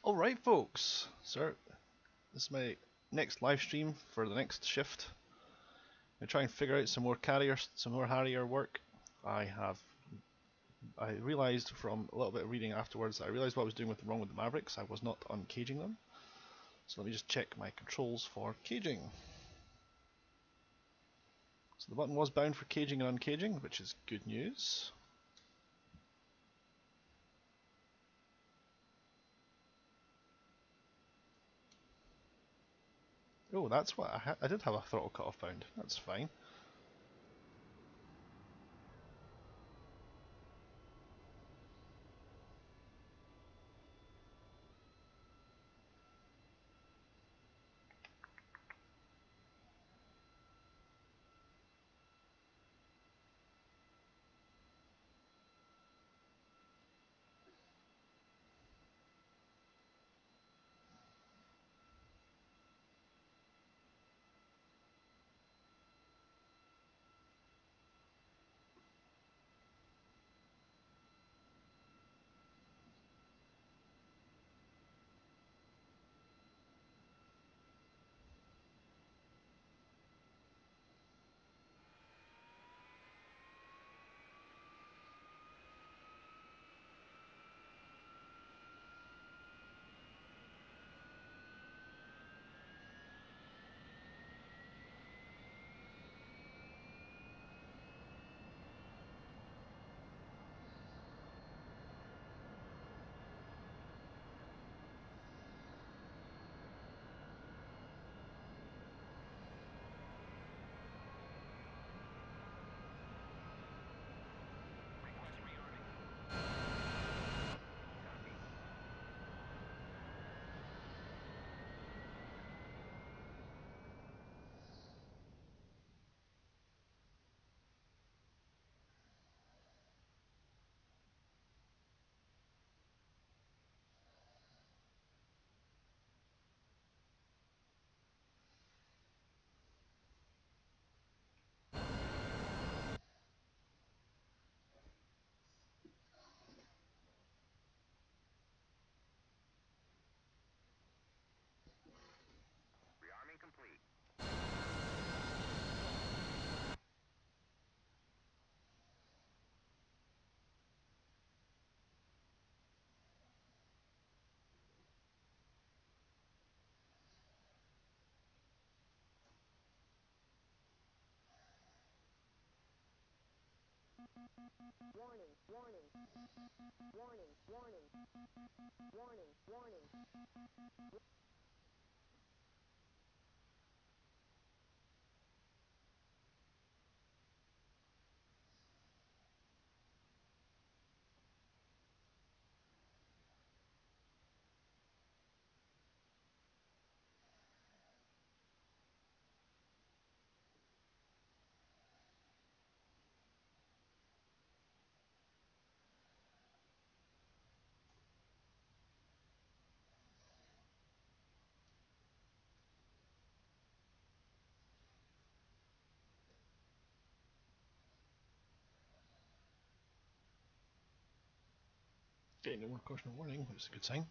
Alright folks, so this is my next live stream for the next shift. I'm going to try and figure out some more Harrier work. I realised from a little bit of reading afterwards, I realised what I was doing wrong with the Mavericks. I was not uncaging them. So let me just check my controls for caging. So the button was bound for caging and uncaging, which is good news. Oh, that's what I did have a throttle cutoff bound. That's fine. Okay, no more caution warning, that's a good sign.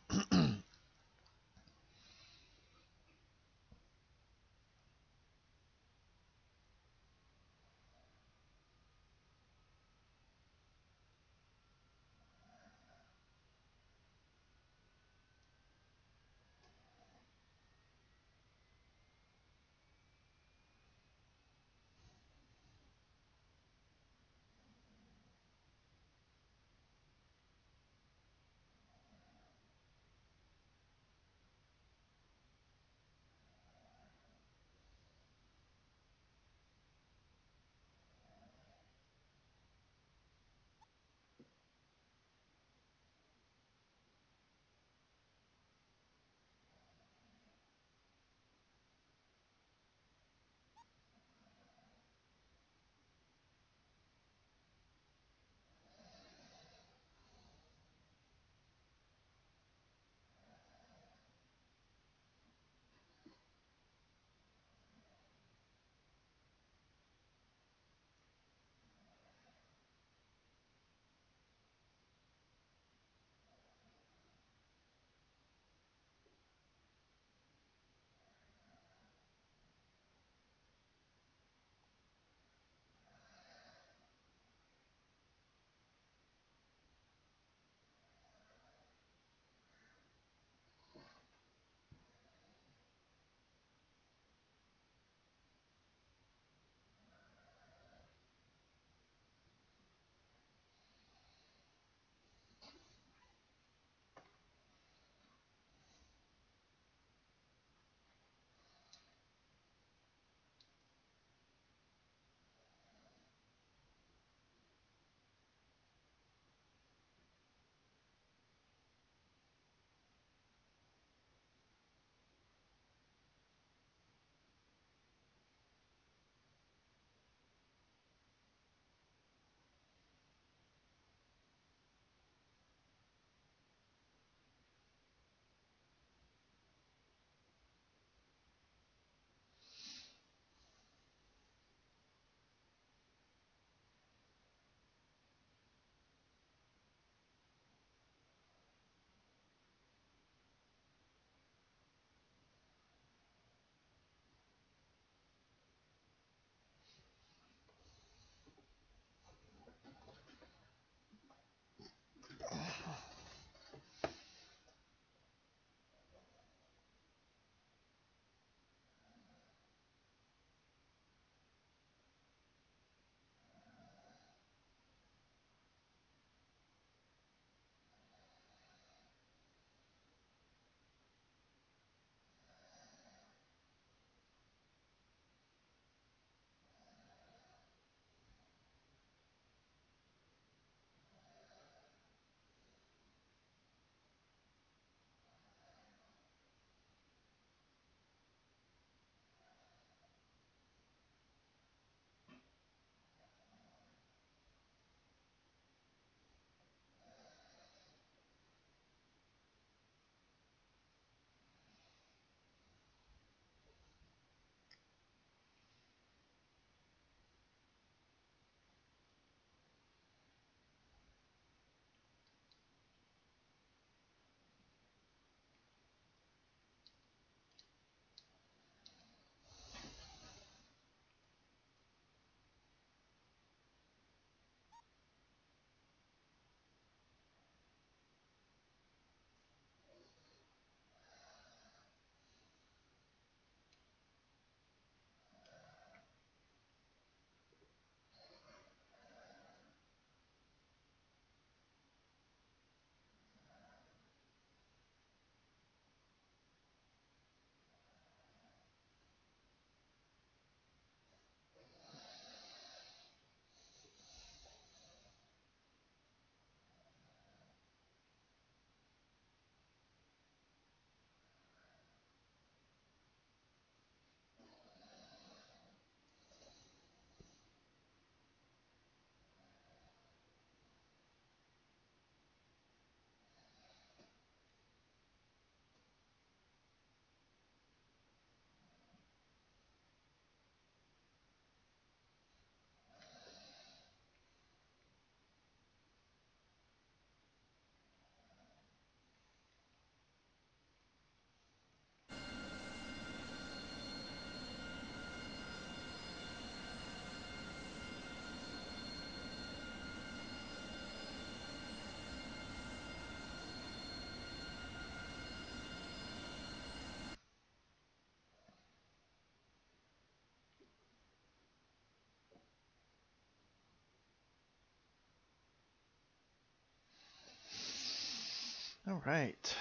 All right.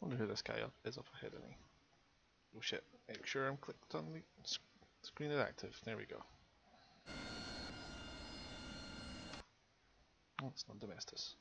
Wonder who this guy is up ahead of me. Oh shit! Make sure I'm clicked on the screen is active. There we go. Oh, it's not Domestus.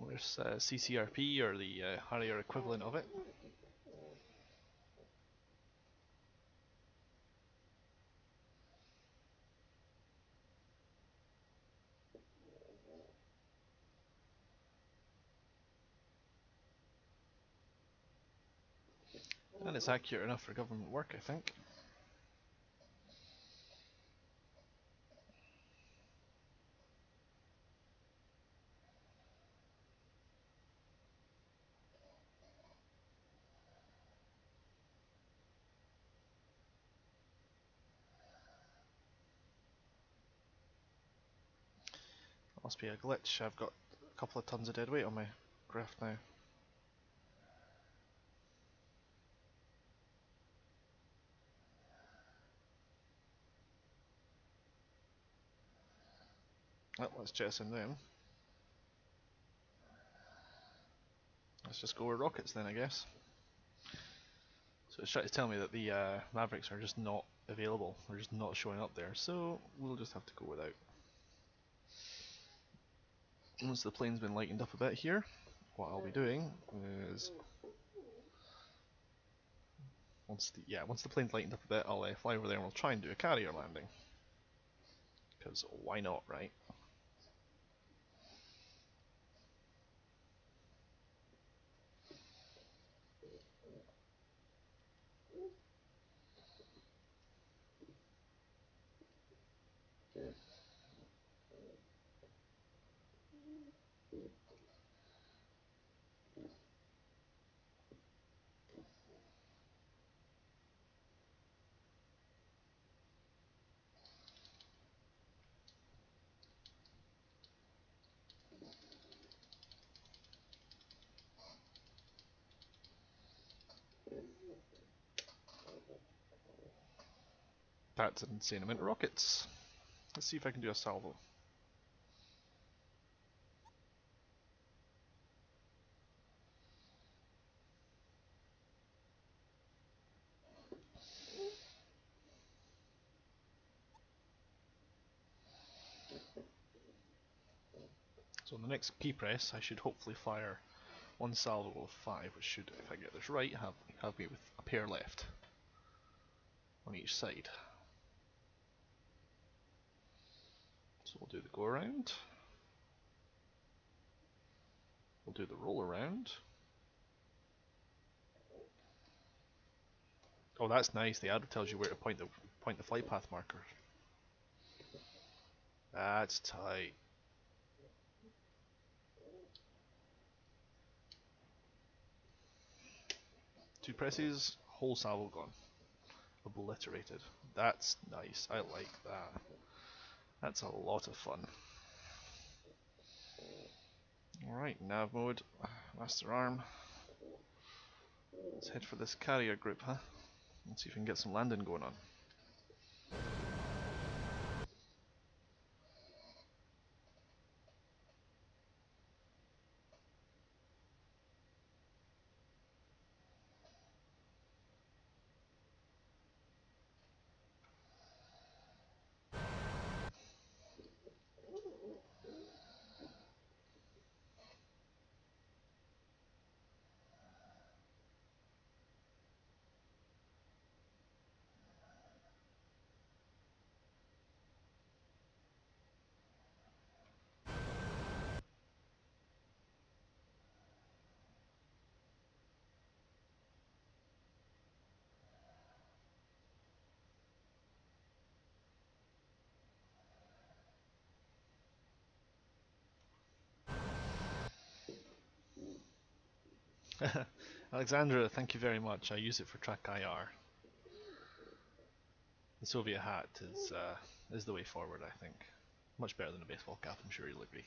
There's CCRP, or the Harrier equivalent of it. And it's accurate enough for government work, I think. Must be a glitch. I've got a couple of tons of dead weight on my graph now. Well, let's jettison them. Let's just go with rockets then, I guess. So it's trying to tell me that the Mavericks are just not available. They're just not showing up there. So we'll just have to go without. Once the plane's been lightened up a bit here, what I'll be doing is once the plane's lightened up a bit, I'll fly over there and we'll try and do a carrier landing. Because why not, right? That's an insane amount of rockets. Let's see if I can do a salvo. So on the next key press, I should hopefully fire one salvo of 5, which should, if I get this right, have me with a pair left on each side. So we'll do the go around. We'll do the roll around. Oh, that's nice. The arrow tells you where to point the flight path marker. That's tight. Two presses, whole salvo gone. Obliterated. That's nice. I like that. That's a lot of fun. Alright, nav mode, master arm. Let's head for this carrier group, huh? Let's see if we can get some landing going on. Alexandra, thank you very much. I use it for track IR. The Soviet hat is the way forward, I think. Much better than a baseball cap, I'm sure you'll agree.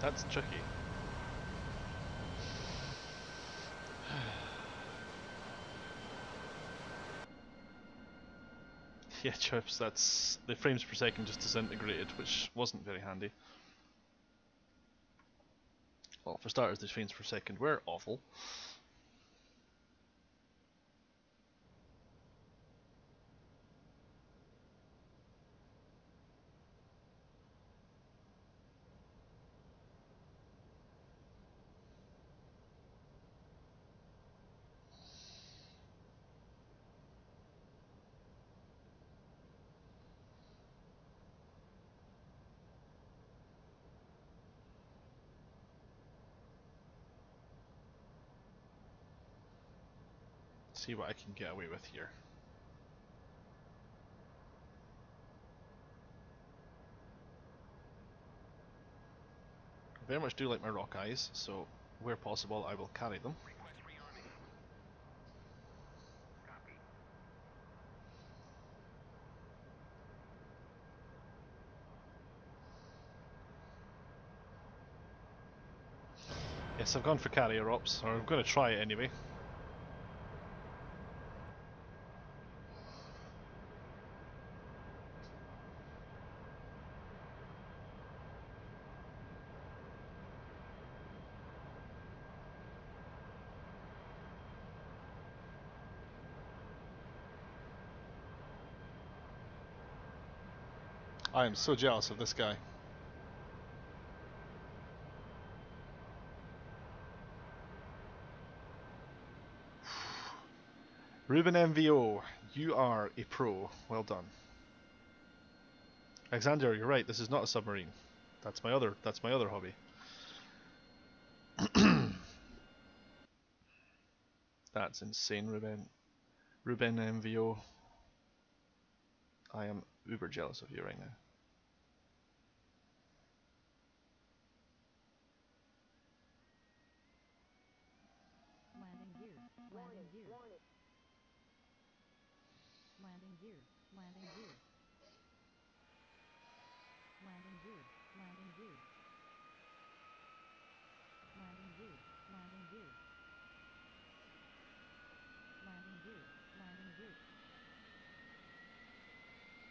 That's tricky. Yeah, chips, that's... the frames per second just disintegrated, which wasn't very handy. Well, for starters, the frames per second were awful. See what I can get away with here. I very much do like my rock eyes, so where possible I will carry them. Yes, I've gone for carrier ops, or I'm going to try it anyway. I am so jealous of this guy. Ruben MVO, you are a pro. Well done. Alexander, you're right, this is not a submarine. That's my other hobby. That's insane, Ruben. Ruben MVO. I am uber jealous of you right now. Landing gear. Landing gear. Landing gear. Landing gear. Landing gear. Landing gear. Landing gear. Landing gear. Landing gear. Landing gear.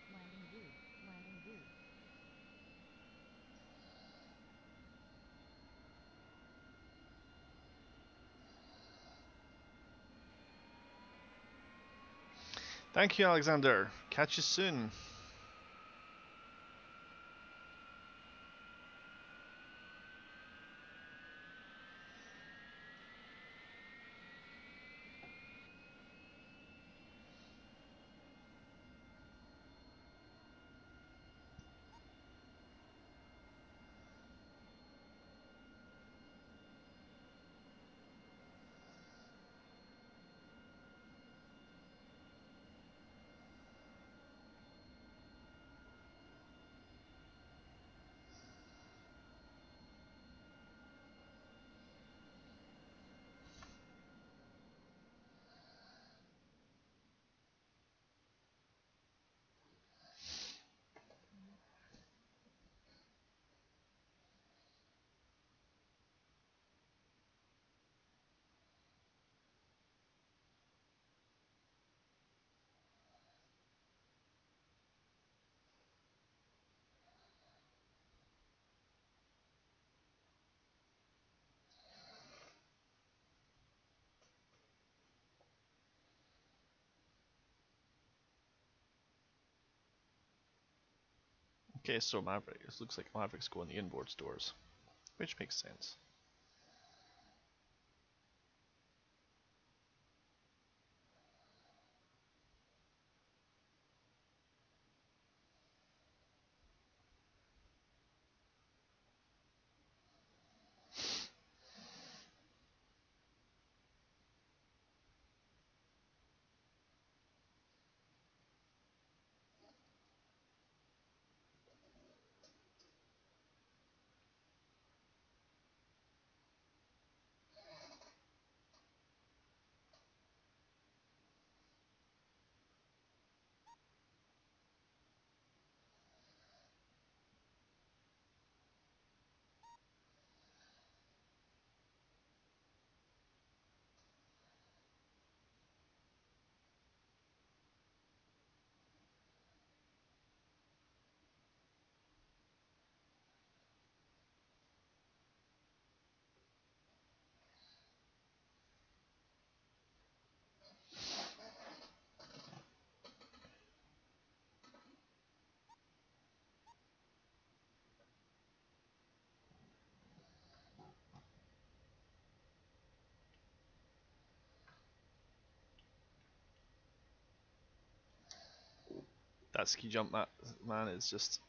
Landing gear. Landing gear. Thank you, Alexander. Catch you soon. Okay, so Maverick. It looks like Maverick's going the inboard stores, which makes sense. That ski jump, that man is just.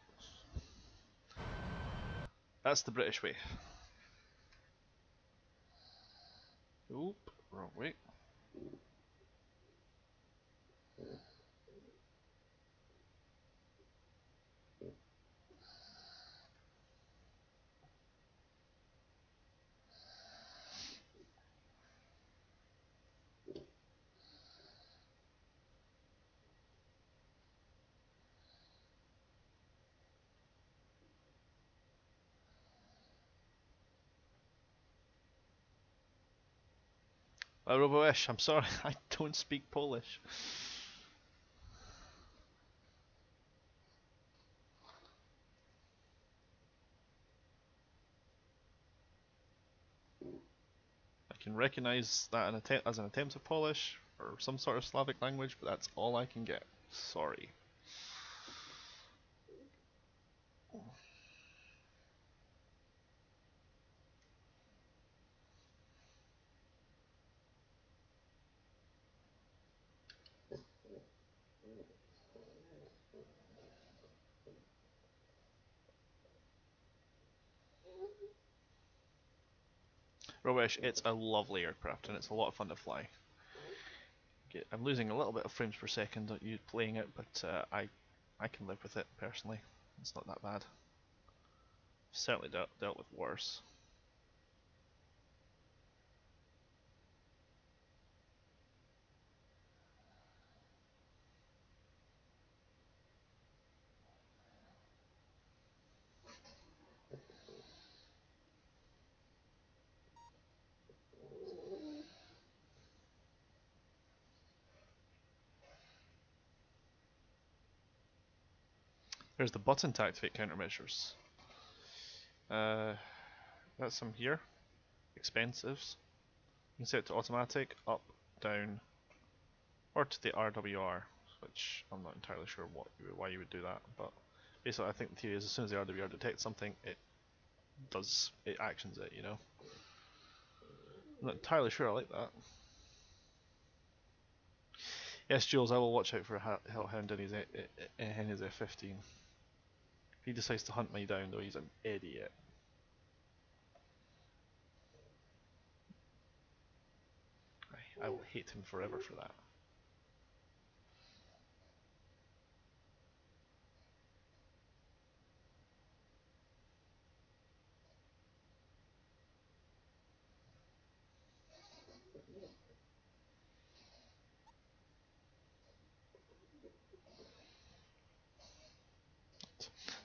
That's the British way. Oop, wrong way. Roboesh, I'm sorry, I don't speak Polish. I can recognize that as an attempt of Polish or some sort of Slavic language, but that's all I can get. Sorry. Robesh, it's a lovely aircraft and it's a lot of fun to fly. I'm losing a little bit of frames per second you playing it, but I can live with it personally. It's not that bad. Certainly dealt with worse. There's the button to activate countermeasures. That's some here. Expensives. You can set it to automatic, up, down, or to the RWR, which I'm not entirely sure why you would do that, but basically I think the theory is as soon as the RWR detects something, it actions it, you know. I'm not entirely sure I like that. Yes, Jules, I will watch out for Hellhound in his F-15. If he decides to hunt me down, though, he's an idiot. I will hate him forever for that.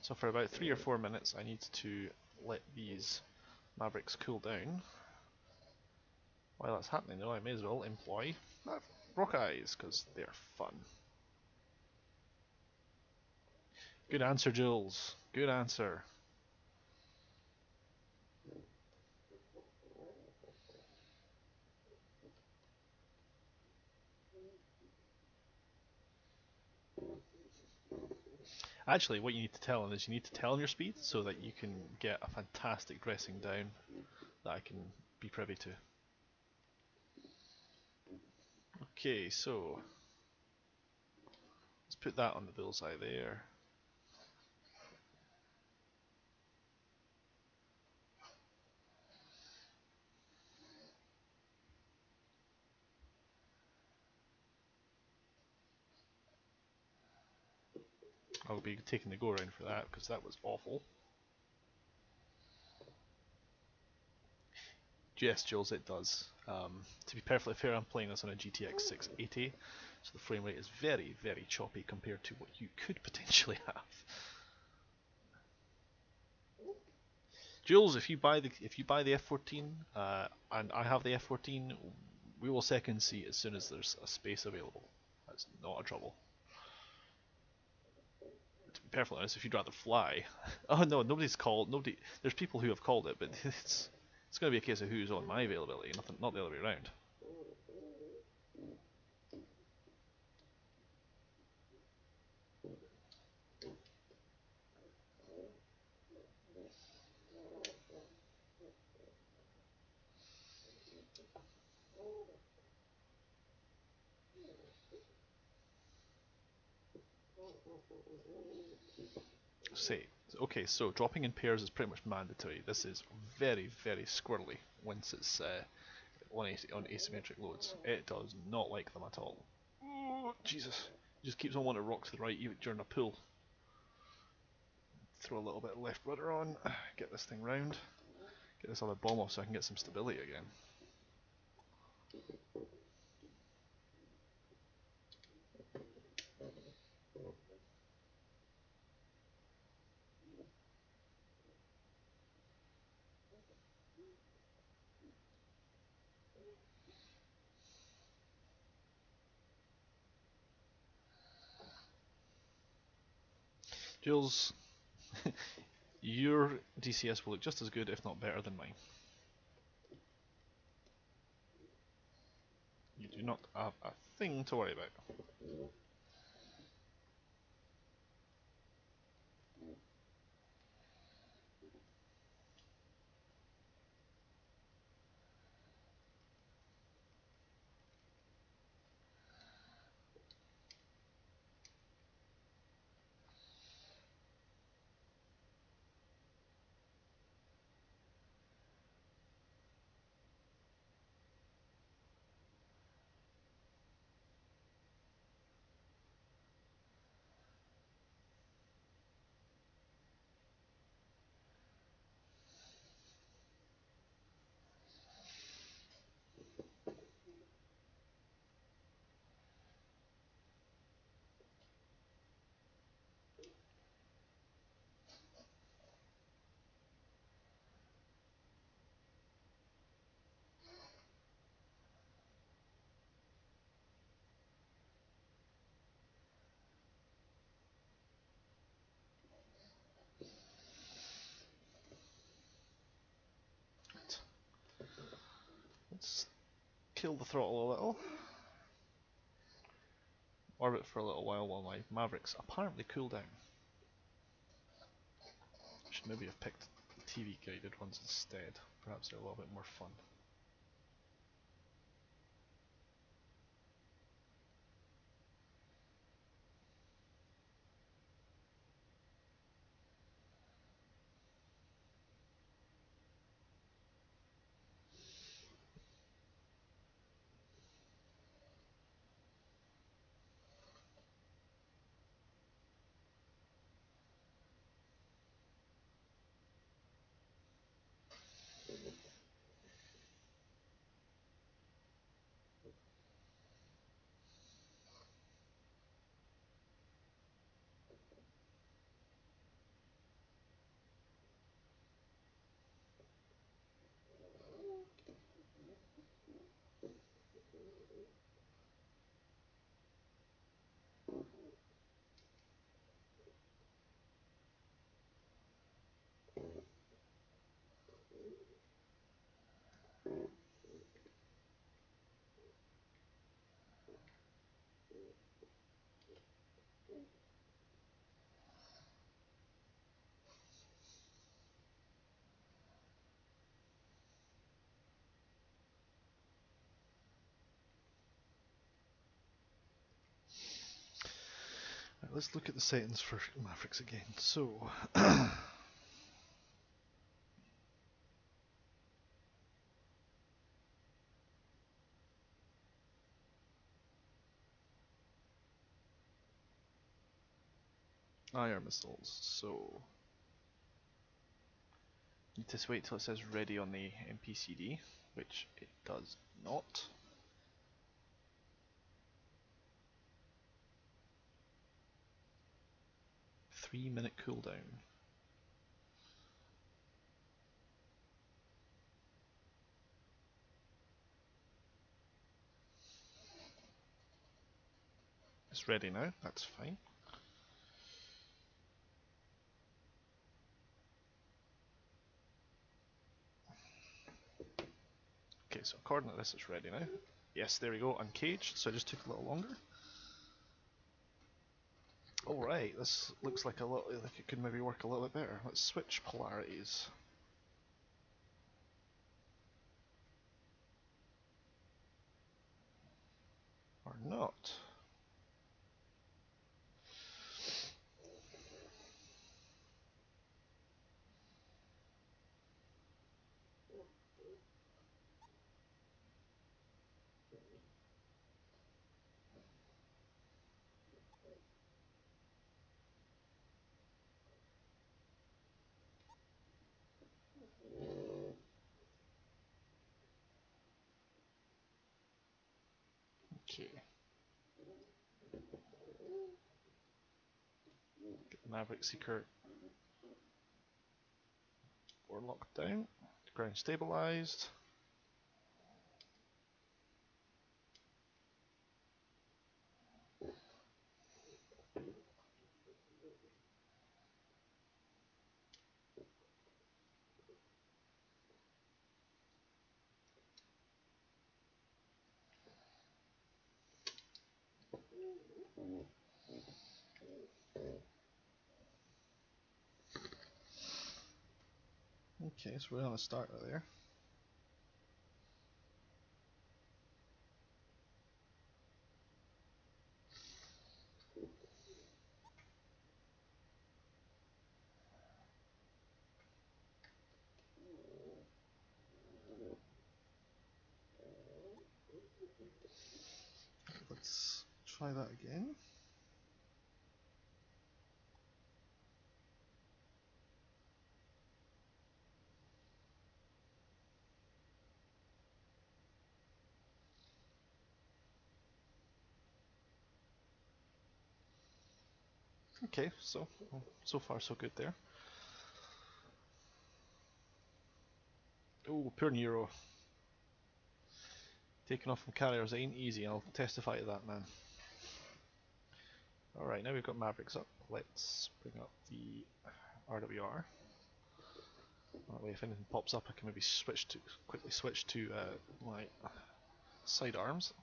So for about 3 or 4 minutes, I need to let these Mavericks cool down. While that's happening, though, I may as well employ rock eyes because they're fun. Good answer, Jules. Good answer. Actually, what you need to tell him is you need to tell him your speed so that you can get a fantastic dressing down that I can be privy to. Okay, so let's put that on the bullseye there. I'll be taking the go around for that because that was awful. Yes, Jules, it does. To be perfectly fair, I'm playing this on a GTX 680, so the frame rate is very, very choppy compared to what you could potentially have. Jules, if you buy the F14 and I have the F14, we will second seat as soon as there's a space available. That's not a trouble. To be perfectly honest, if you'd rather fly, oh no, there's people who have called it, but it's going to be a case of who's on my availability, not the other way around. Say, okay, so dropping in pairs is pretty much mandatory. This is very, very squirrely once it's on asymmetric loads. It does not like them at all. Oh, Jesus. It just keeps on wanting to rock to the right even during a pull. Throw a little bit of left rudder on, get this thing round, get this other bomb off so I can get some stability again. Jules, your DCS will look just as good, if not better, than mine. You do not have a thing to worry about. Let's kill the throttle a little. Orbit for a little while my Mavericks apparently cool down. Should maybe have picked TV guided ones instead. Perhaps they're a little bit more fun. Right, let's look at the settings for Mavericks again. So, IR missiles. So, need to wait till it says ready on the MPCD, which it does not. Three-minute cooldown. It's ready now, that's fine. Okay, so according to this it's ready now. Yes, there we go, uncaged, so it just took a little longer. Alright, this looks like like it could maybe work a little bit better. Let's switch polarities. Or not. Okay. Get the Maverick Seeker Warlock down. Ground stabilized. Okay, so we're on a starter there. Let's try that again. Okay, so far so good there. Oh, poor Nero. Taking off from carriers ain't easy, I'll testify to that, man. Alright, now we've got Mavericks up. Let's bring up the RWR. That way if anything pops up I can maybe quickly switch to my sidearms.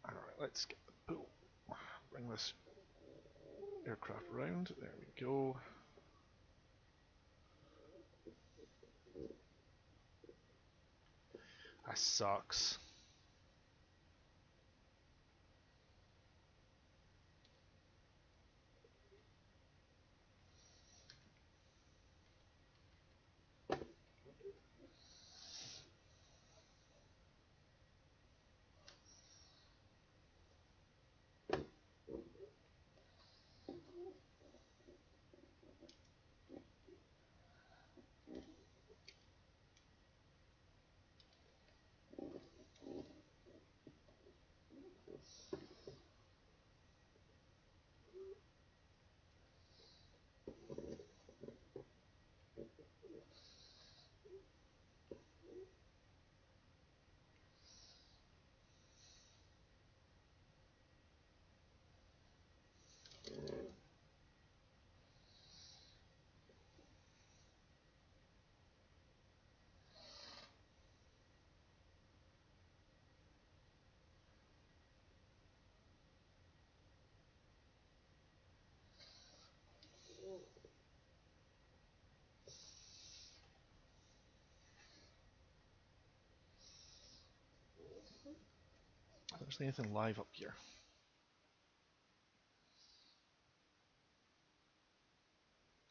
Alright, let's get the pull. Bring this aircraft round. There we go. That sucks. There's anything live up here.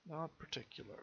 Not particularly.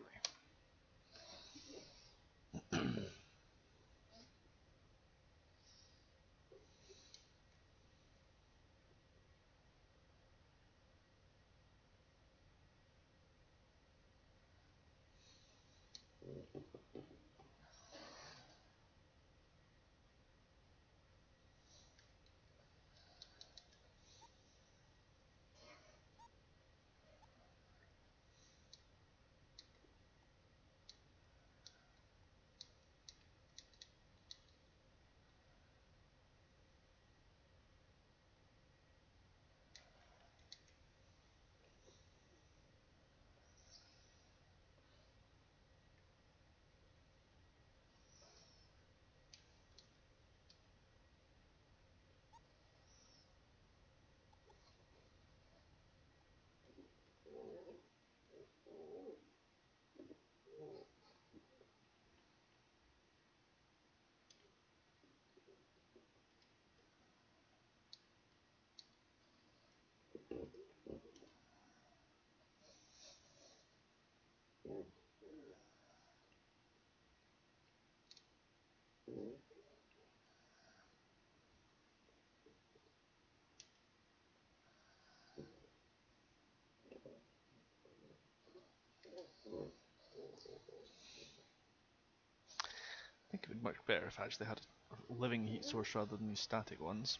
think it would be much better if I actually had a living heat source rather than these static ones.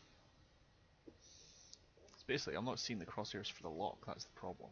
It's basically, I'm not seeing the crosshairs for the lock, that's the problem.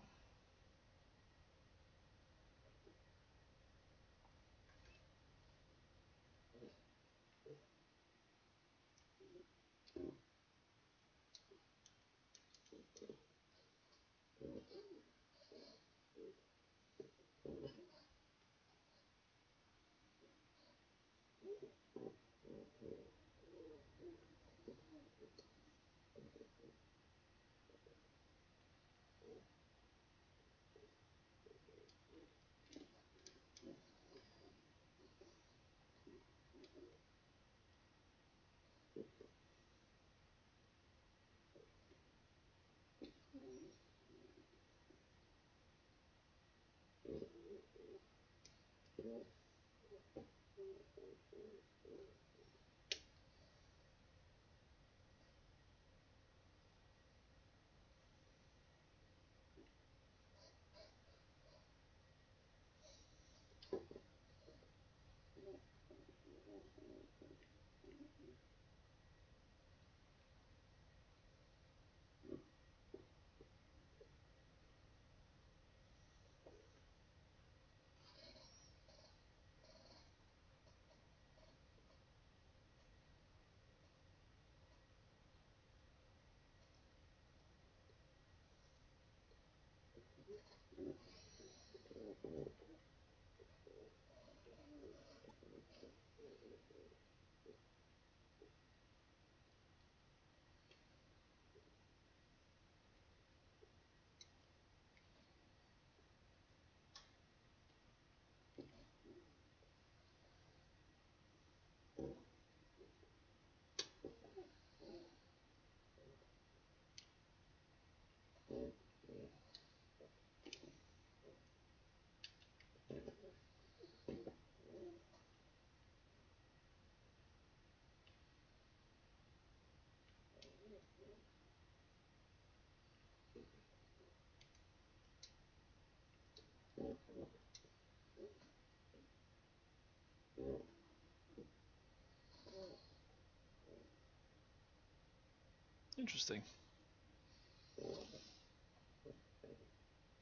Interesting.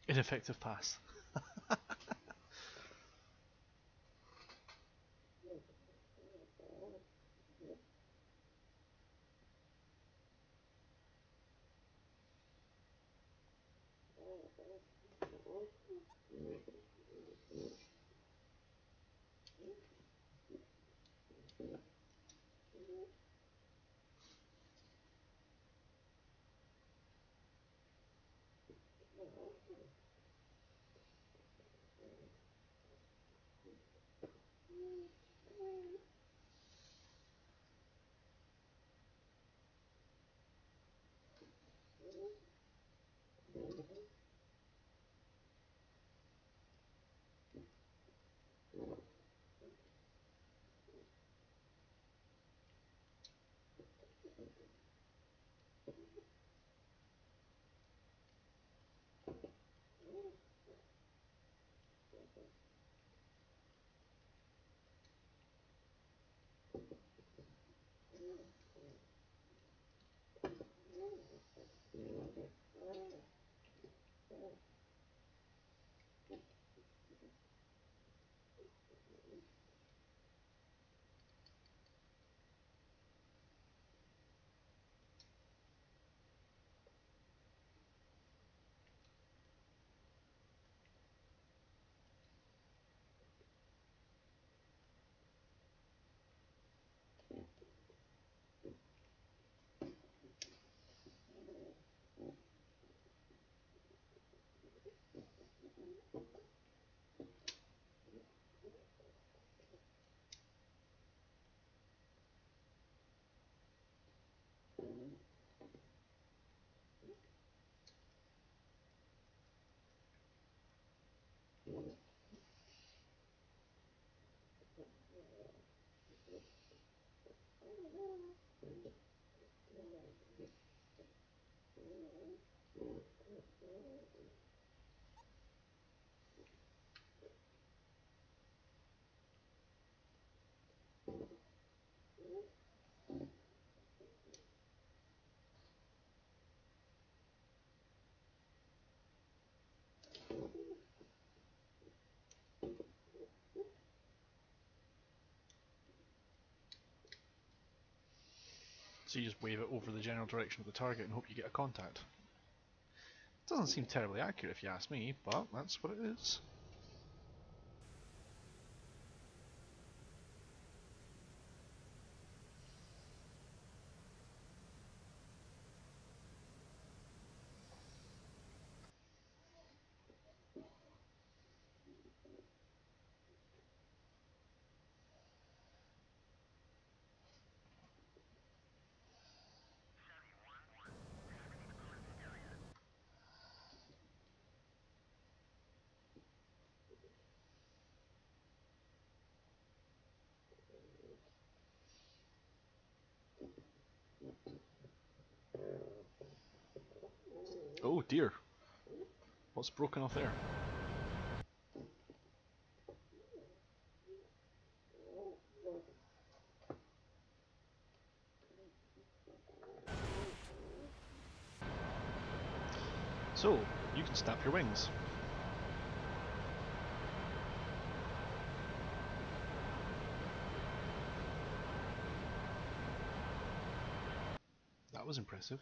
Ineffective pass. So you just wave it over the general direction of the target and hope you get a contact. Doesn't seem terribly accurate if you ask me, but that's what it is. Oh dear. What's broken off there? So, you can snap your wings. That was impressive.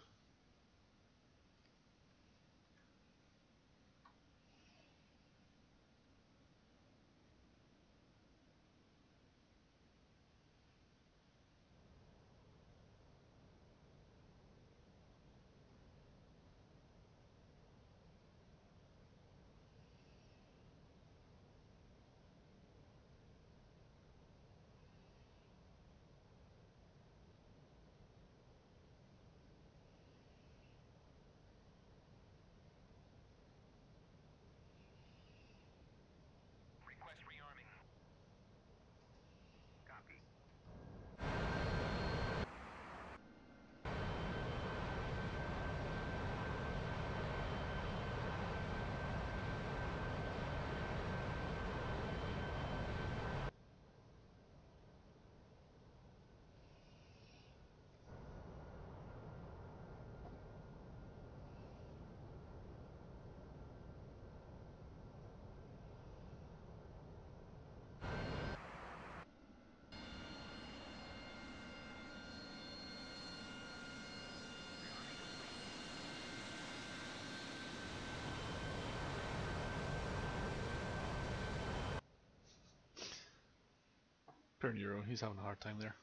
Poor Nero, he's having a hard time there.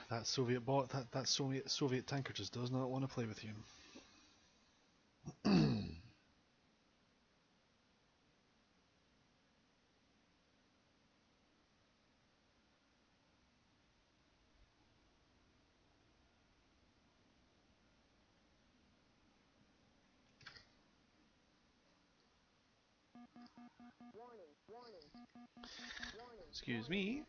That Soviet bot, that Soviet tanker just does not want to play with you. Excuse me.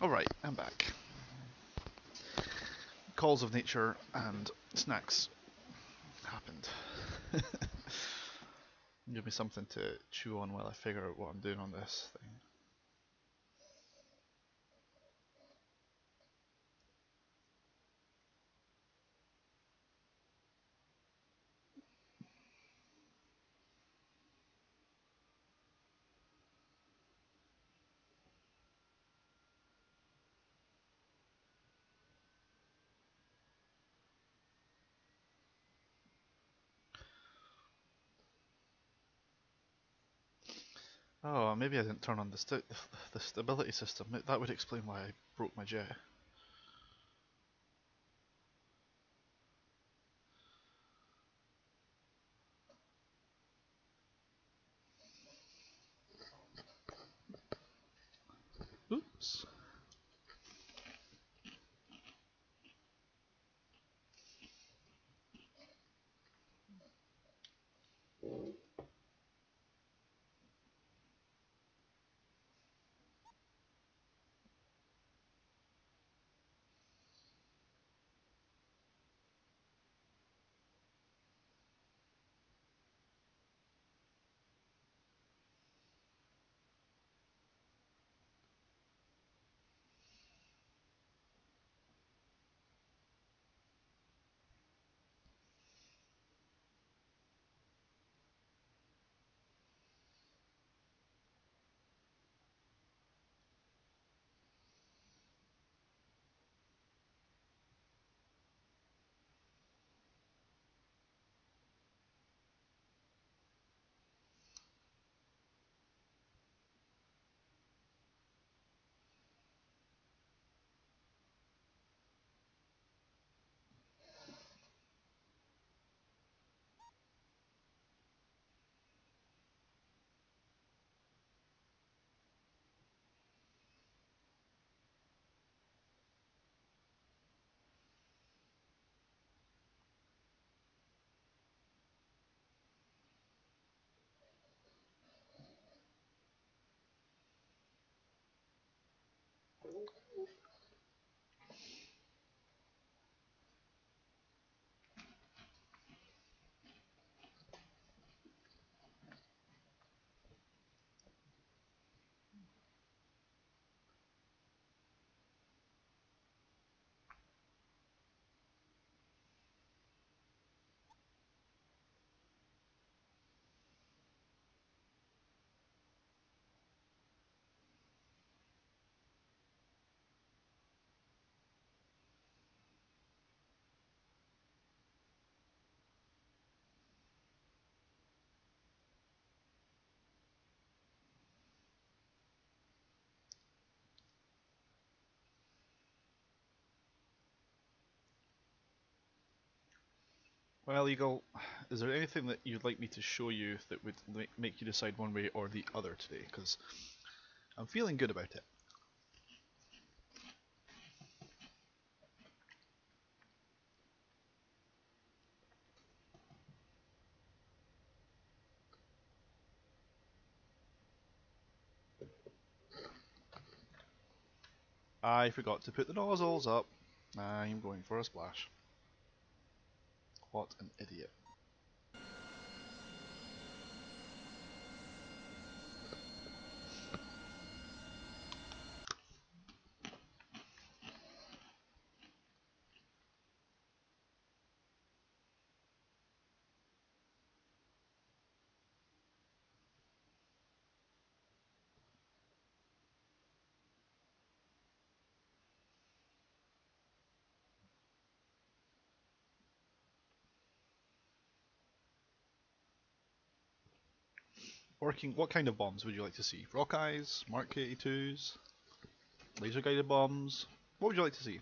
Alright, I'm back. Calls of nature and snacks happened. Give me something to chew on while I figure out what I'm doing on this thing. Oh, maybe I didn't turn on the stability system. That would explain why I broke my jet. Oops. Well, Eagle, is there anything that you'd like me to show you that would make you decide one way or the other today? Because I'm feeling good about it. I forgot to put the nozzles up. I'm going for a splash. What an idiot. Working, what kind of bombs would you like to see? Rock Eyes, Mark 82s, laser guided bombs? What would you like to see?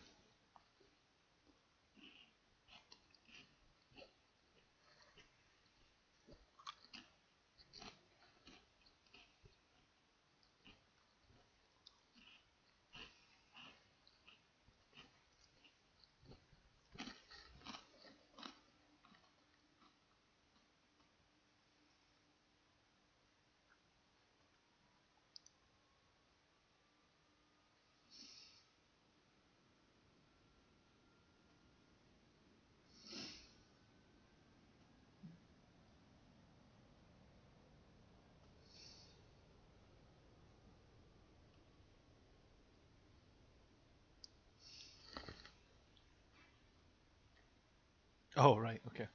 Oh, right, okay.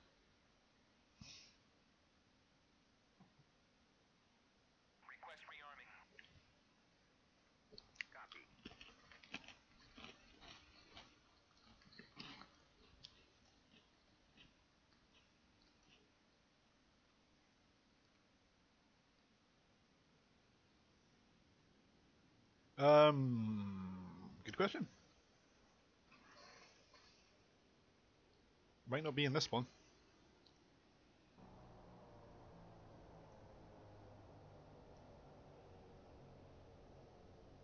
Good question. Might not be in this one.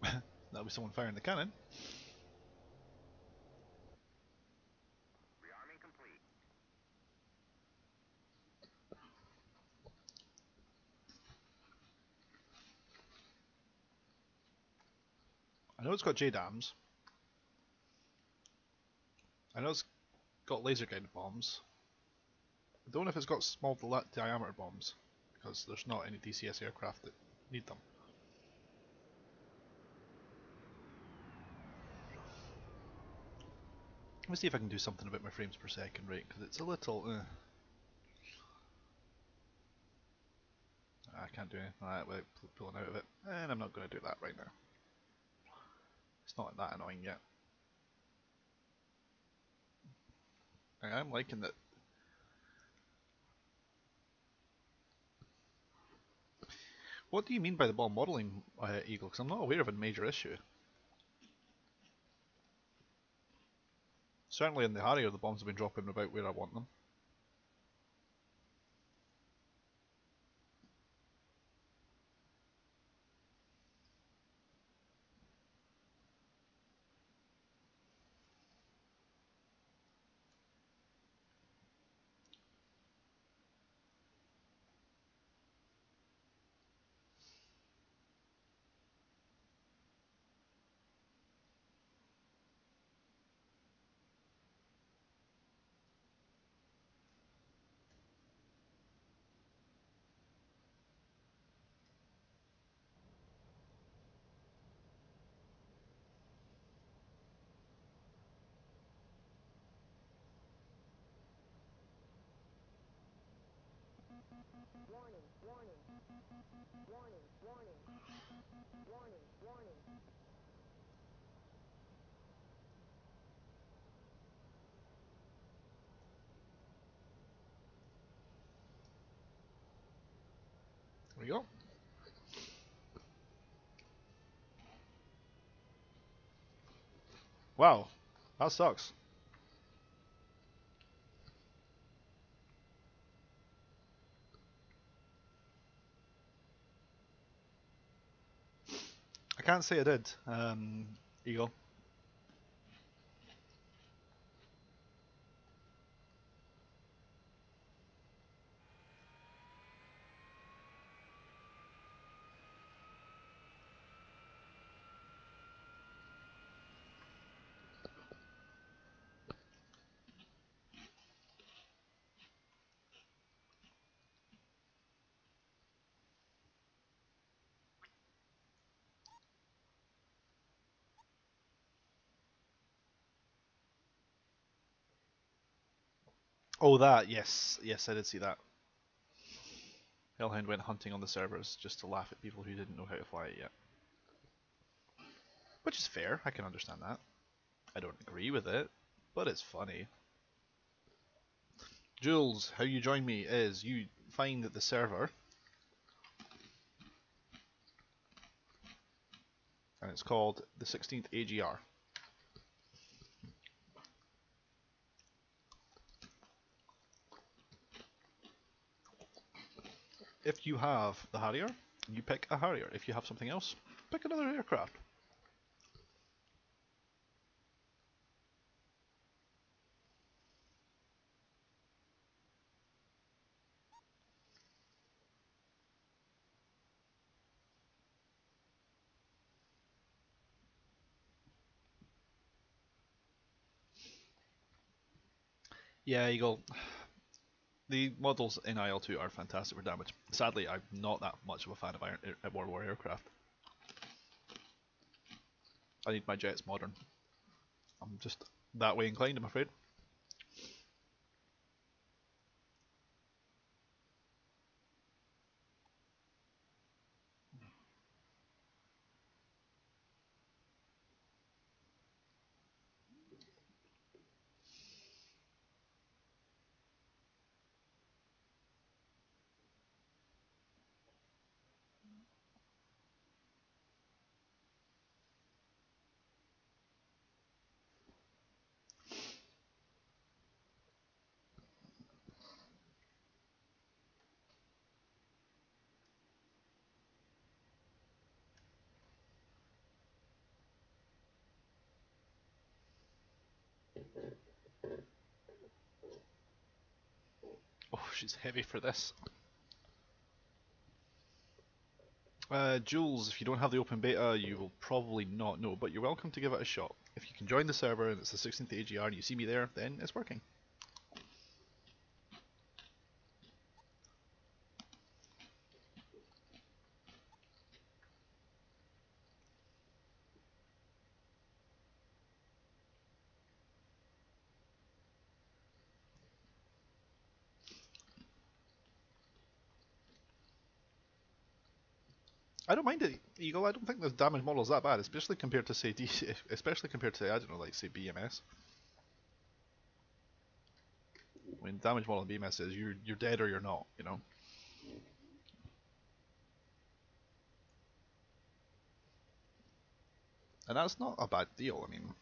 That'll be someone firing the cannon. I know it's got JDAMs. I know it's got laser guided bombs. I don't know if it's got small diameter bombs, because there's not any DCS aircraft that need them. Let me see if I can do something about my frames per second rate, because it's a little. I can't do anything like that without pulling out of it, and I'm not going to do that right now. It's not that annoying yet. I am liking that. What do you mean by the bomb modelling, Eagle? Because I'm not aware of a major issue. Certainly in the Harrier, the bombs have been dropping about where I want them. There we go. Wow, that sucks. I can't say I did, Eagle. Oh, that, yes. Yes, I did see that. Hellhound went hunting on the servers just to laugh at people who didn't know how to fly it yet. Which is fair, I can understand that. I don't agree with it, but it's funny. Jules, how you join me is you find the server, and it's called the 16th AGR. If you have the Harrier, you pick a Harrier. If you have something else, pick another aircraft. Yeah, Eagle. The models in IL-2 are fantastic for damage. Sadly, I'm not that much of a fan of World War aircraft. I need my jets modern. I'm just that way inclined, I'm afraid. she's heavy for this. Jules, if you don't have the open beta, you will probably not know, but you're welcome to give it a shot. If you can join the server and it's the 16th AGR and you see me there, then it's working. I don't mind it, Eagle. I don't think the damage model is that bad, especially compared to say DC, especially compared to I don't know, like say BMS. I mean, damage model in BMS is you're dead or you're not, you know. And that's not a bad deal. I mean,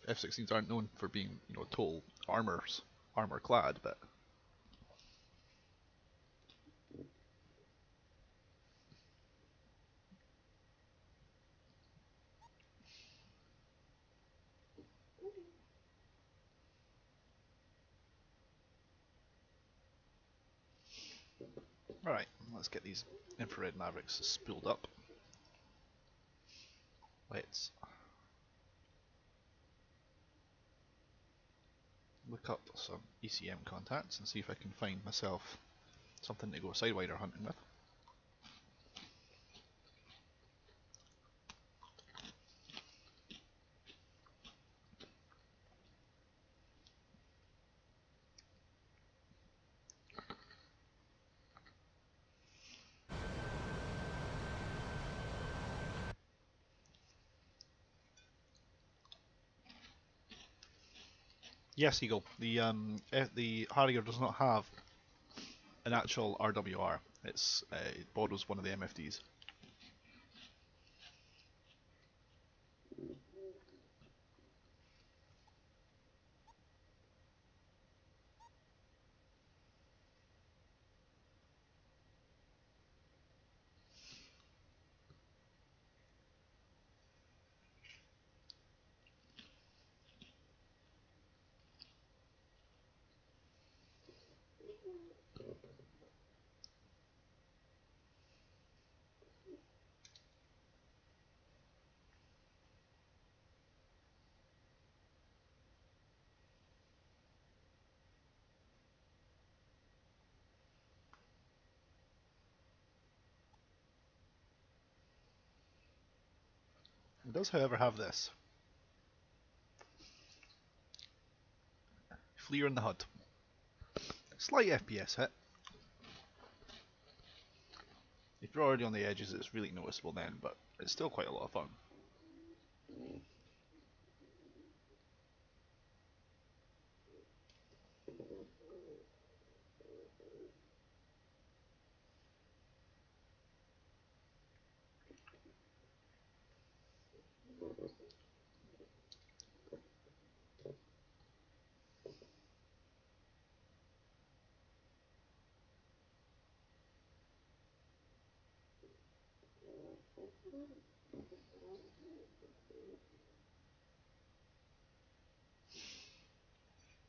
F-16s aren't known for being total armor clad, but all right, let's get these infrared Mavericks spooled up. Let's look up some ECM contacts and see if I can find myself something to go sidewinder hunting with. Yes, Eagle. The Harrier does not have an actual RWR. It borrows one of the MFDs. It does, however, have this. Fleer in the HUD. Slight FPS hit. If you're already on the edges, it's really noticeable then, but it's still quite a lot of fun.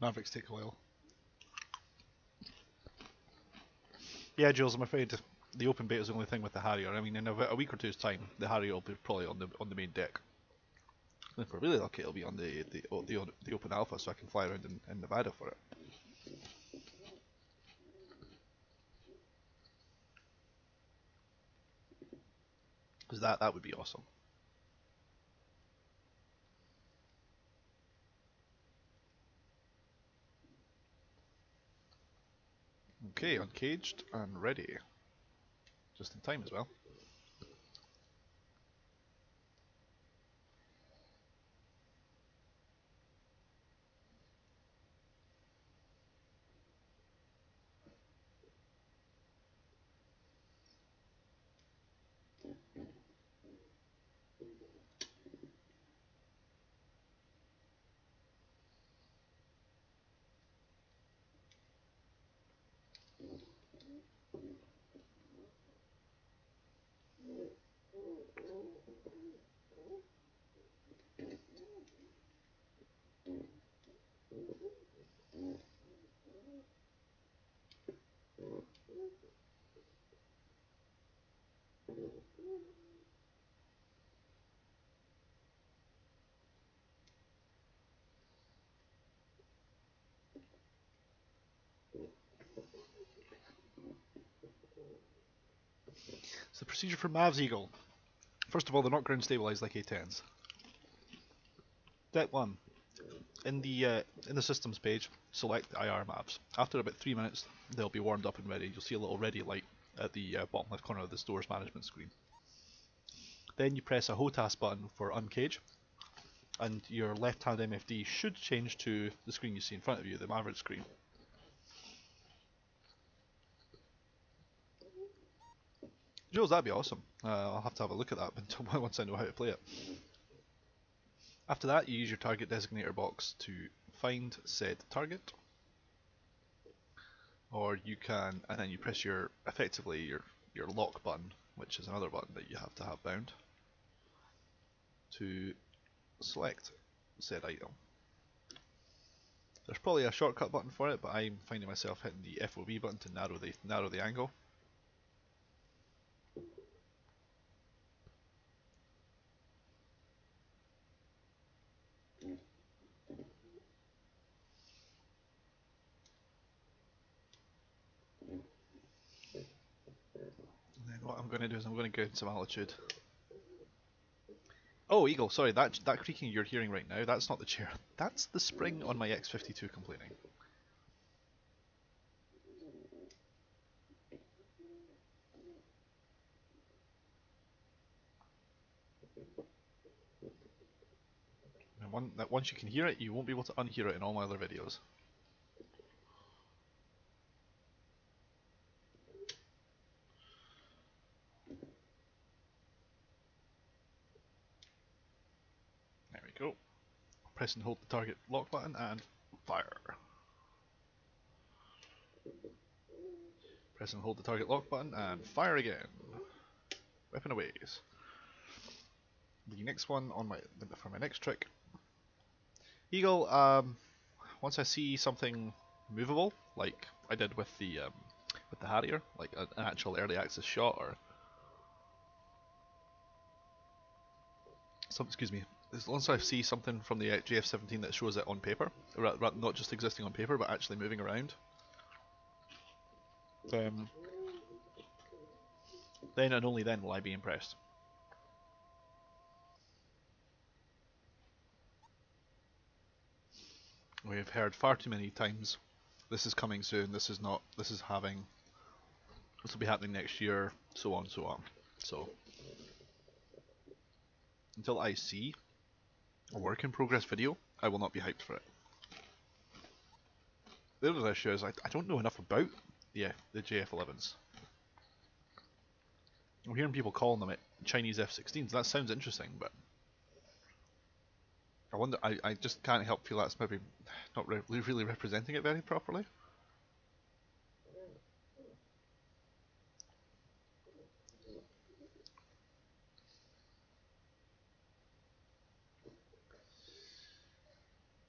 Mavericks take a while. Yeah, Jules, I'm afraid the open beta is the only thing with the Harrier. I mean, in a week or two's time, the Harrier will be probably on the main deck. And if we're really lucky, it'll be on the open alpha, so I can fly around in Nevada for it. Because that would be awesome. Okay, uncaged and ready. Just in time as well. So the procedure for Mavs Eagle. First of all, they're not ground stabilized like A10s. Step 1. In the systems page, select the IR maps. After about 3 minutes, they'll be warmed up and ready. You'll see a little ready light at the bottom left corner of the store's management screen. Then you press a HOTAS button for uncage, and your left-hand MFD should change to the screen you see in front of you, the Maverick screen. Jules, that'd be awesome. I'll have to have a look at that once I know how to play it. After that, you use your target designator box to find said target, or you can, and then you press effectively your lock button, which is another button that you have to have bound, to select said item. There's probably a shortcut button for it, but I'm finding myself hitting the FOV button to narrow the angle. And then what I'm going to do is I'm going to go in some altitude. Oh, Eagle, sorry, that creaking you're hearing right now, that's not the chair. That's the spring on my X52 complaining. And once you can hear it, you won't be able to unhear it in all my other videos. There we go. Press and hold the target lock button and fire. Press and hold the target lock button and fire again. Weapon aways. The next one for my next trick. Eagle, once I see something movable, like I did with the Harrier, like an actual early access shot, or excuse me, once I see something from the GF17 that shows it on paper, not just existing on paper, but actually moving around, then and only then will I be impressed. We've heard far too many times, this is coming soon, this will be happening next year, so on, so on. So, until I see a work in progress video, I will not be hyped for it. The other issue is I don't know enough about the JF11s. I'm hearing people calling them Chinese F-16s. That sounds interesting, but I wonder. I just can't help feel that's maybe not really representing it very properly.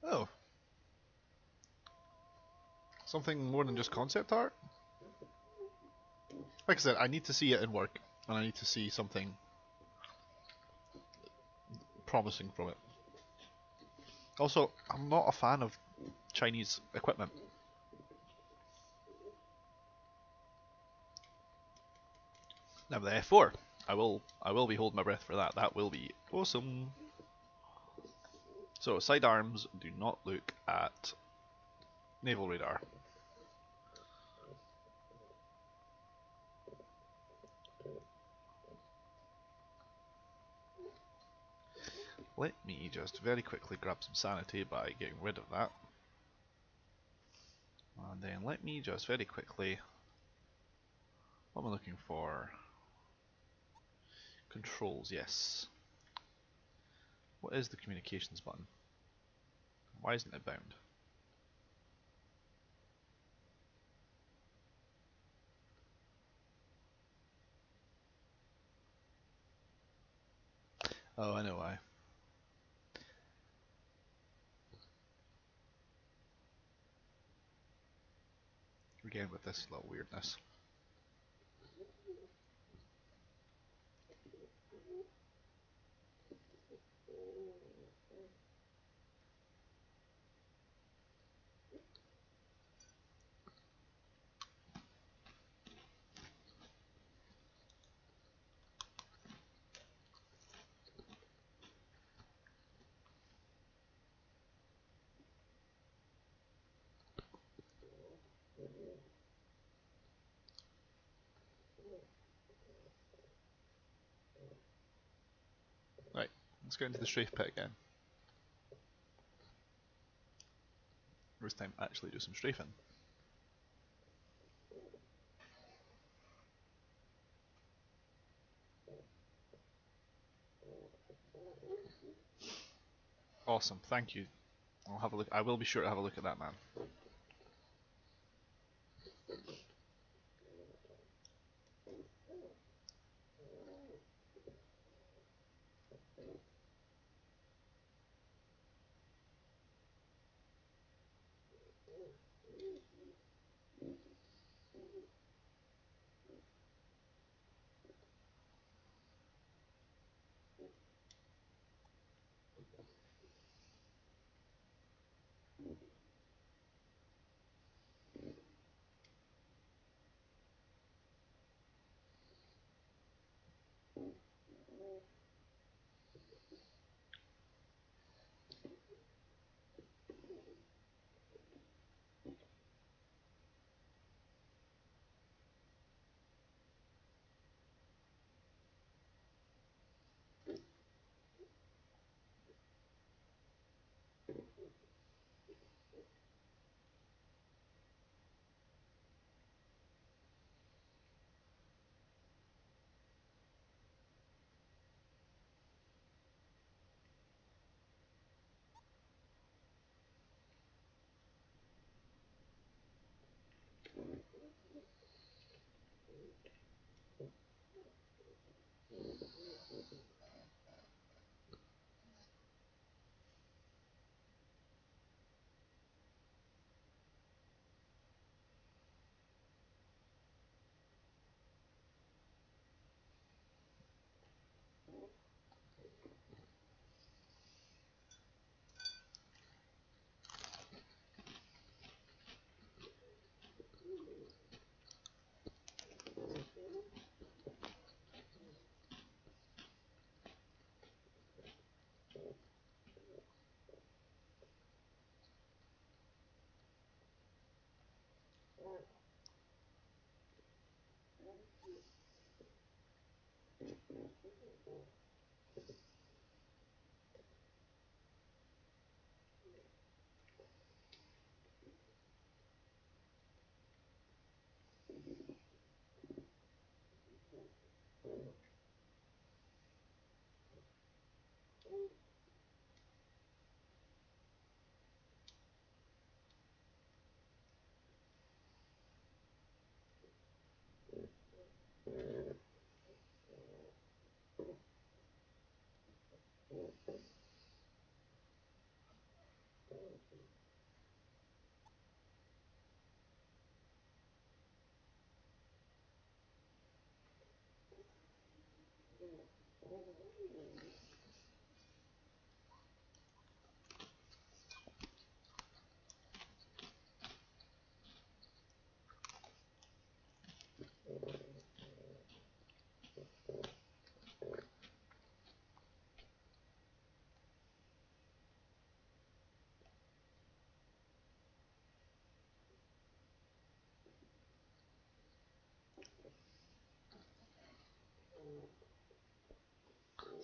Oh, something more than just concept art. Like I said, I need to see it in work, and I need to see something promising from it. Also, I'm not a fan of Chinese equipment. Now the F4, I will be holding my breath for that. That will be awesome. So sidearms do not look at naval radar. Let me just very quickly grab some sanity by getting rid of that. And then let me just very quickly, what am I looking for? Controls, yes. What is the communications button? Why isn't it bound? Oh, I know why. Again with this little weirdness. Let's get into the strafe pit again. This time actually do some strafing. Awesome, thank you. I'll have a look. I will be sure to have a look at that, man.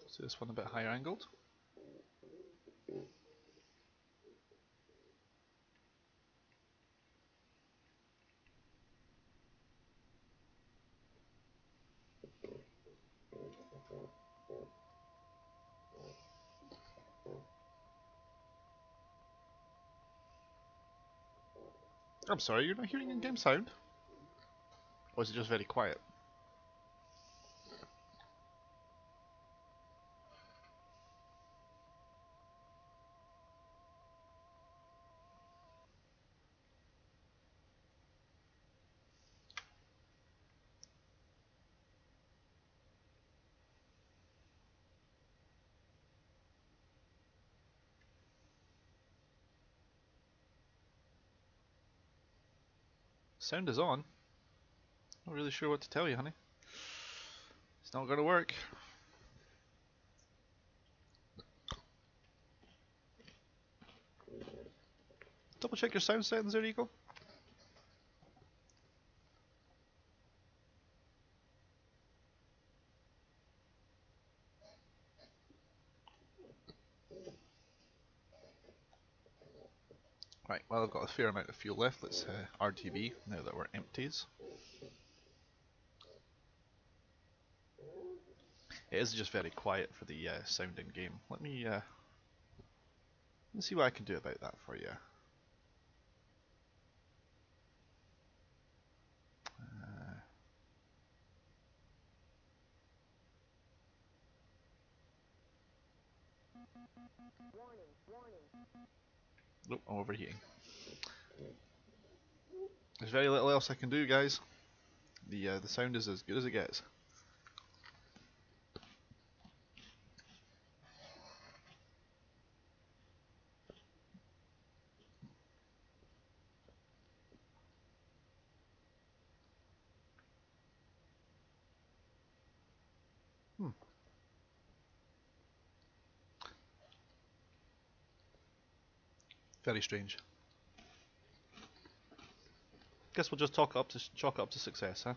So this one a bit higher angled. I'm sorry, you're not hearing in-game sound? Or is it just very quiet? Sound is on. Not really sure what to tell you, honey. It's not gonna work. Double check your sound settings there, Eagle. Right, well I've got a fair amount of fuel left, let's RTB now that we're empties. It is just very quiet for the sound in game. Let me let's see what I can do about that for you. Nope, I'm overheating. There's very little else I can do, guys. The sound is as good as it gets. Hmm. Very strange. Guess we'll just chalk it up to success, huh?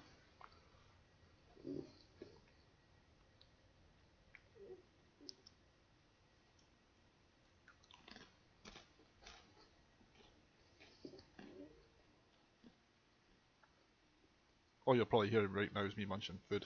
All you're probably hearing right now is me munching food.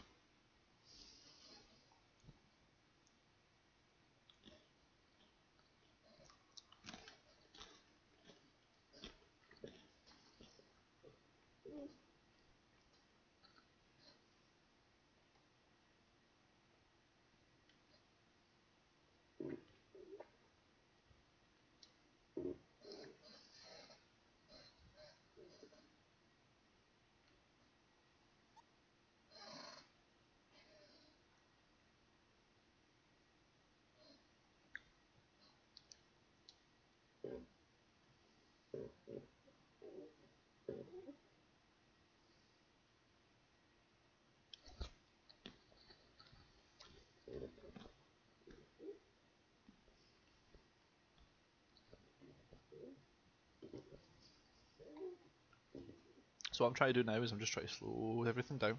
So what I'm trying to do now is I'm just trying to slow everything down.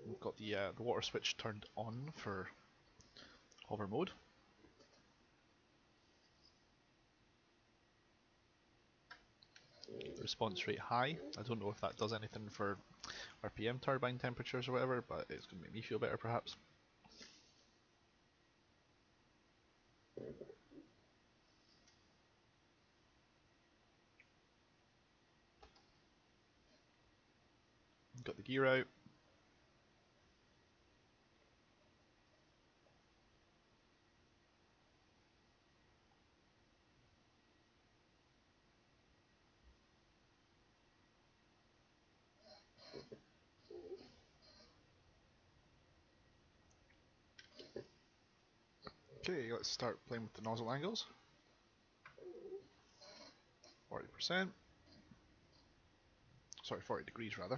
We've got the water switch turned on for hover mode. The response rate high. I don't know if that does anything for RPM turbine temperatures or whatever, but it's going to make me feel better perhaps. Got the gear out. Okay, let's start playing with the nozzle angles. 40%. Sorry, 40 degrees rather.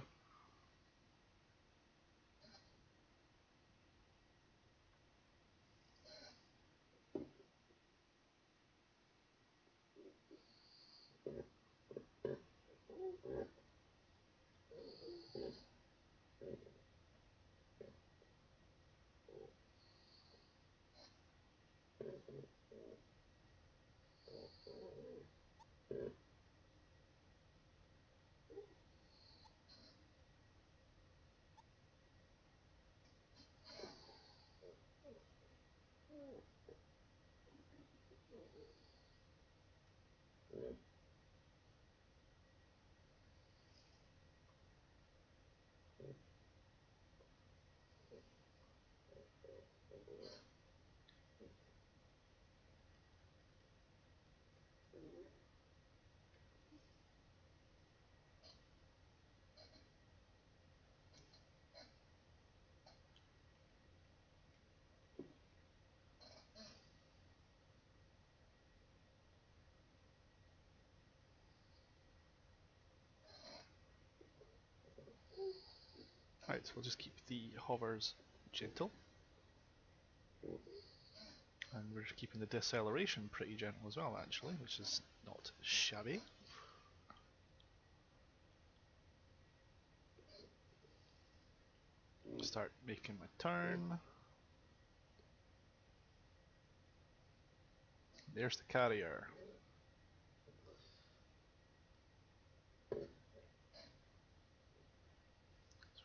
Right, so we'll just keep the hovers gentle. And we're keeping the deceleration pretty gentle as well actually, which is not shabby. start making my turn. There's the carrier. So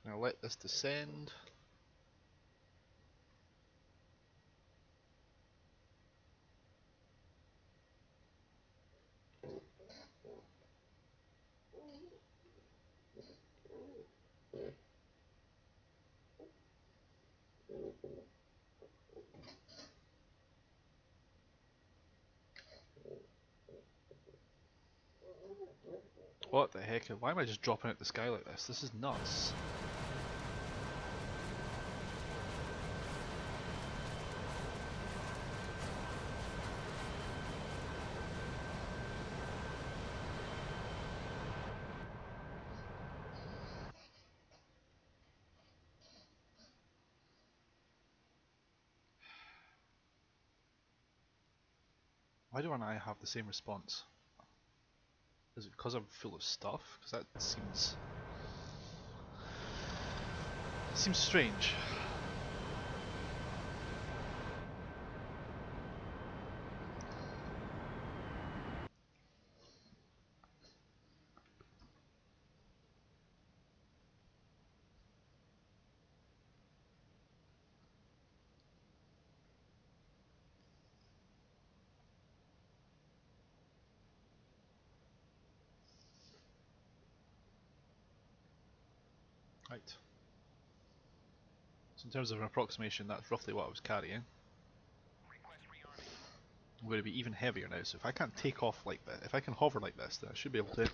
I'm going to let this descend. What the heck? Why am I just dropping out the sky like this? This is nuts. Why don't I have the same response? Is it because I'm full of stuff? Because that seems strange. Right. So in terms of an approximation, that's roughly what I was carrying. I'm going to be even heavier now, so if I can't take off like that, if I can hover like this, then I should be able to. If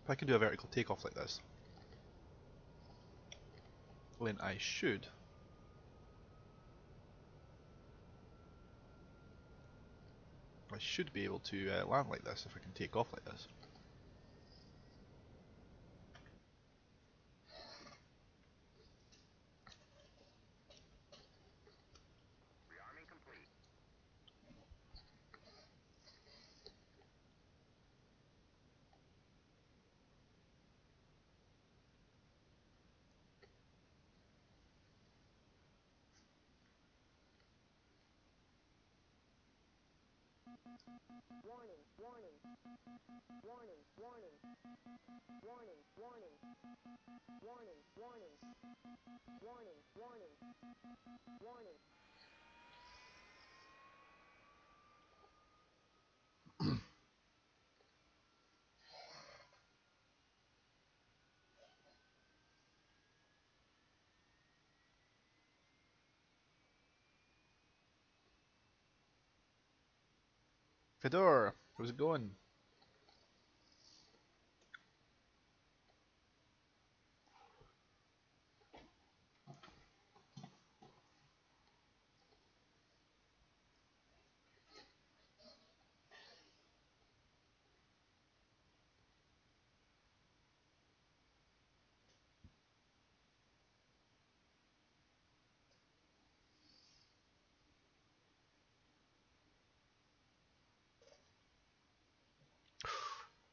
I can do a vertical takeoff like this, then I should be able to land like this if I can take off like this. Fedor, how's it going?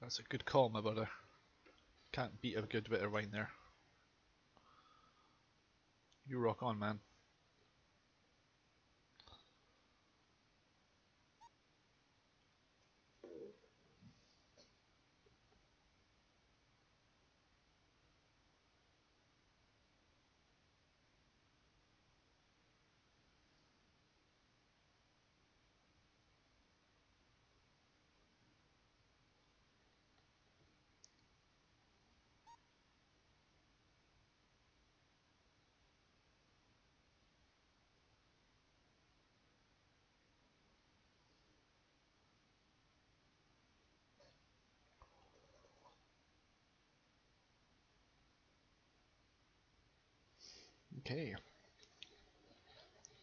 That's a good call, my brother. Can't beat a good bit of wine there. You rock on, man. Okay.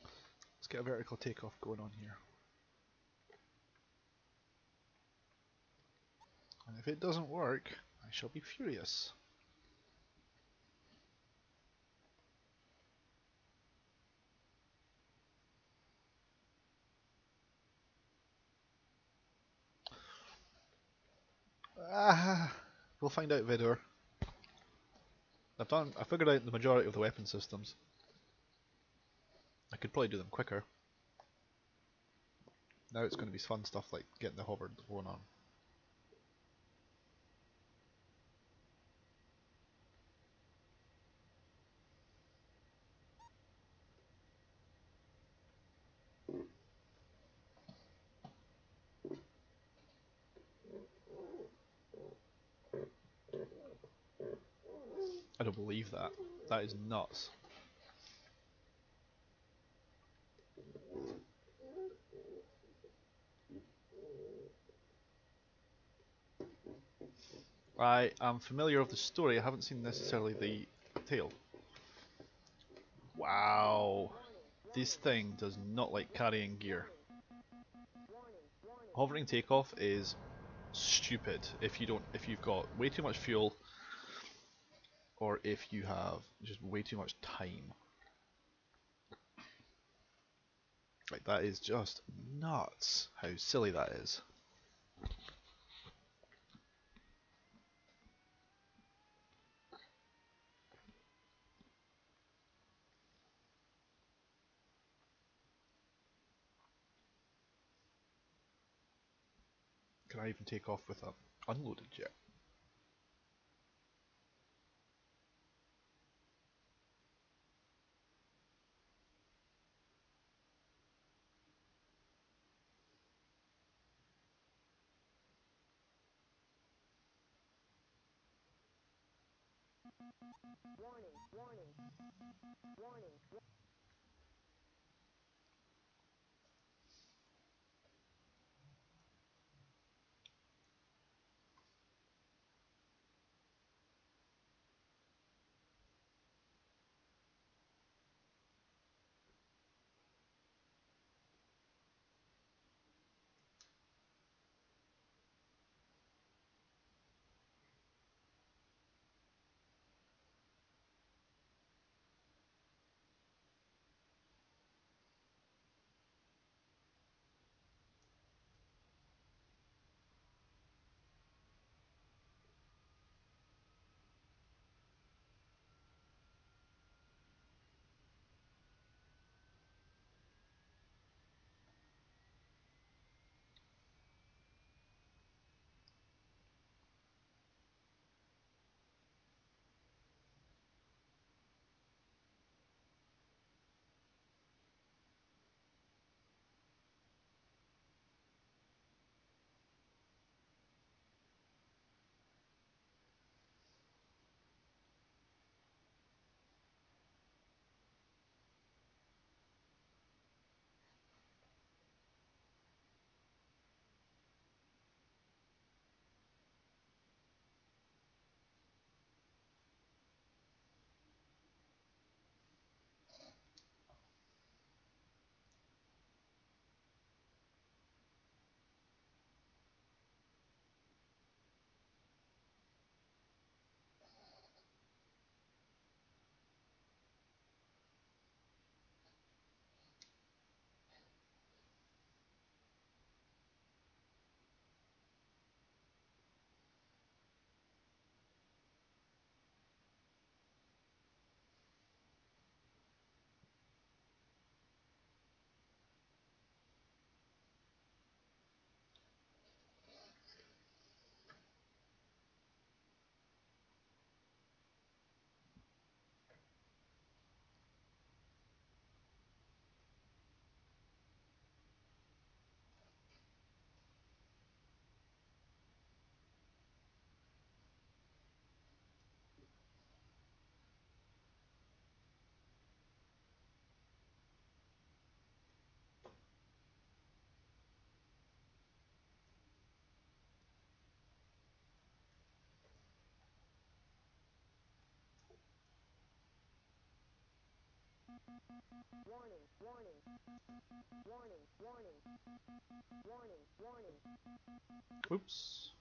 Let's get a vertical takeoff going on here. And if it doesn't work, I shall be furious. Ah, we'll find out, Vidor. I figured out the majority of the weapon systems. I could probably do them quicker. Now it's going to be fun stuff like getting the hover going on. I don't believe that. That is nuts. I am familiar with the story, I haven't seen necessarily the tale. Wow. This thing does not like carrying gear. Hovering takeoff is stupid if you've got way too much fuel or if you have just way too much time. Like, that is just nuts how silly that is. Can I even take off with an unloaded jet? Oops.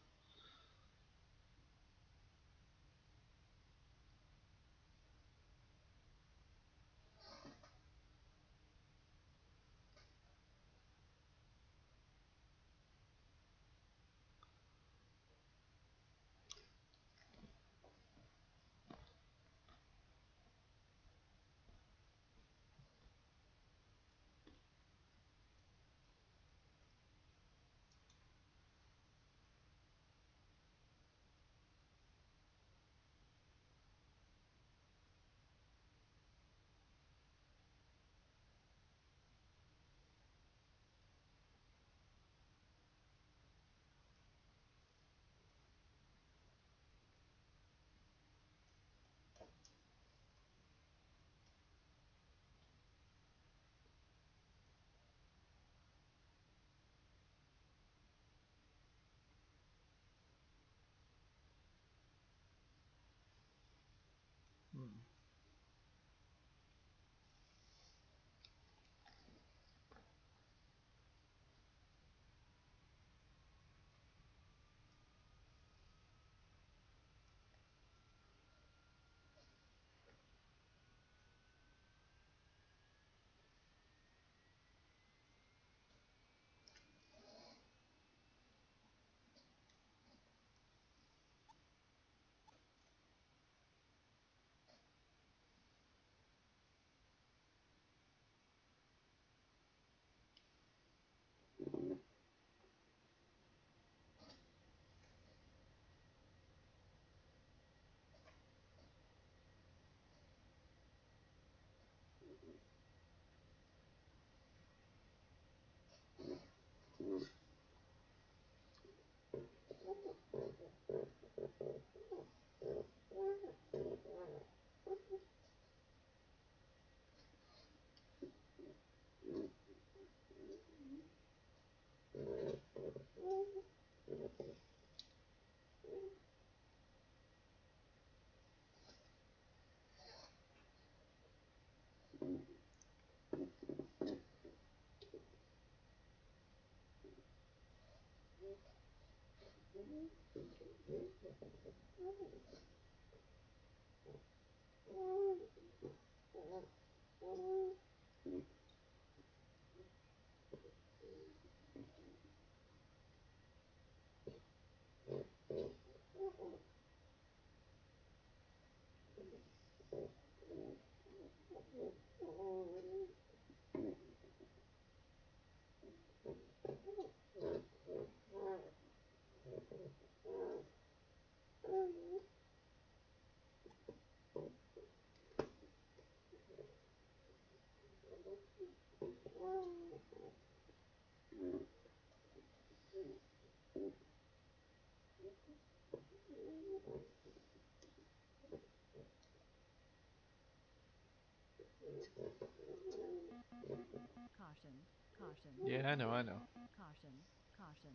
Caution, caution, Yeah, I know, I know. caution, caution,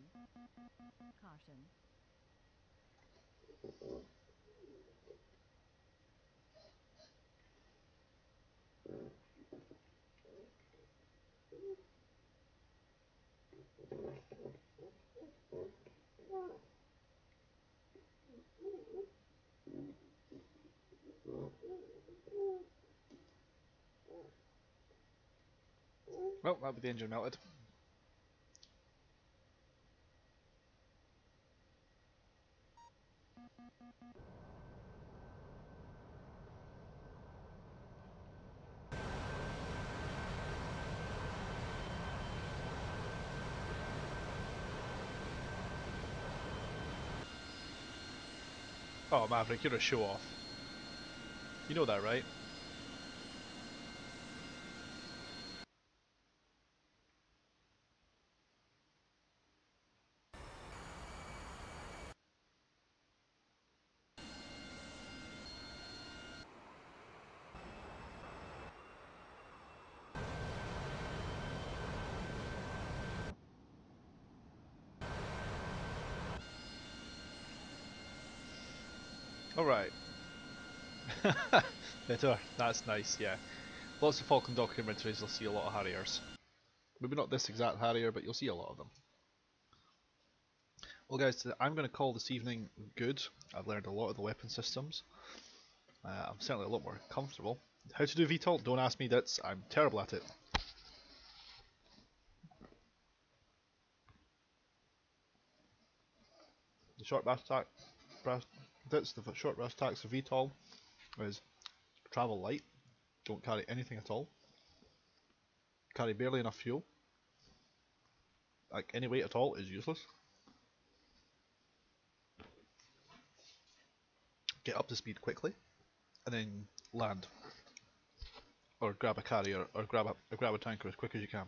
caution. Well, that'll be the engine melted. Oh, Maverick, you're a show-off. You know that, right? Alright. Better. That's nice, yeah. Lots of Falcon documentaries, you'll see a lot of Harriers. Maybe not this exact Harrier, but you'll see a lot of them. Well guys, I'm going to call this evening good. I've learned a lot of the weapon systems. I'm certainly a lot more comfortable. How to do VTOL? Don't ask me, that's I'm terrible at it. The short short brass tacks of VTOL is travel light, don't carry anything at all, carry barely enough fuel, like any weight at all is useless. Get up to speed quickly, and then land. Or grab a carrier, or grab a tanker as quick as you can.